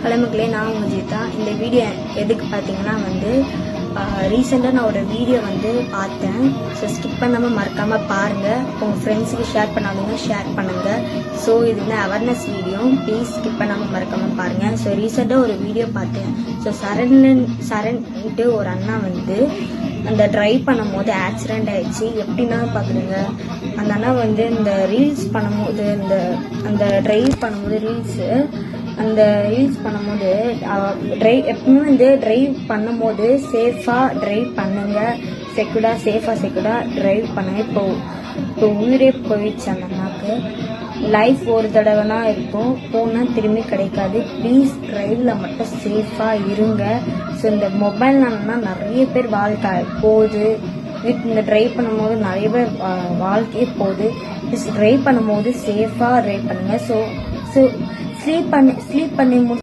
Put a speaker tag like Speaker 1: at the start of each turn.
Speaker 1: கிளம்புகளே நான் உங்கள் ஜீதா. இந்த வீடியோ எதுக்கு பார்த்தீங்கன்னா ரீசெண்டாக நான் ஒரு வீடியோ பார்த்தேன். ஸோ ஸ்கிப் பண்ணாமல் மறக்காமல் பாருங்கள். உங்கள் ஃப்ரெண்ட்ஸுக்கு ஷேர் பண்ணாதவங்க ஷேர் பண்ணுங்கள். ஸோ இது அவேர்னஸ் வீடியோ, ப்ளீஸ் ஸ்கிப் பண்ணாமல் மறக்காமல் பாருங்கள். ஸோ ரீசெண்டாக ஒரு வீடியோ பார்த்தேன். ஸோ சரண்ட்டு ஒரு அண்ணா அந்த ட்ரைவ் பண்ணும்போது ஆக்சிடெண்ட் ஆயிடுச்சு. எப்படின்னா பார்க்குறீங்க, அந்த அண்ணா இந்த ரீல்ஸ் பண்ணும்போது அந்த ட்ரைவ் பண்ணும்போது அந்த ரீல்ஸ் பண்ணும்போது எப்பவுமே ட்ரைவ் பண்ணும்போது சேஃபாக ட்ரைவ் பண்ணுங்க, சேஃபாக ட்ரைவ் பண்ணுங்க. இப்போ உயிரே போயிடுச்சு அந்த அண்ணாக்கு. லைஃப் ஒரு தடவைனா இருக்கும், போனால் திரும்பி கிடைக்காது. ப்ளீஸ் ட்ரைவில் மட்டும் சேஃபாக இருங்க. ஸோ இந்த மொபைல்னாலனா நிறைய பேர் வாழ்க்கை போகுது. இந்த ட்ரைவ் பண்ணும்போது நிறைய பேர் வாழ்க்கையே போகுது. ட்ரைவ் பண்ணும்போது சேஃபாக ட்ரைவ் பண்ணுங்க. ஸோ ஸ்லீப் பண்ணி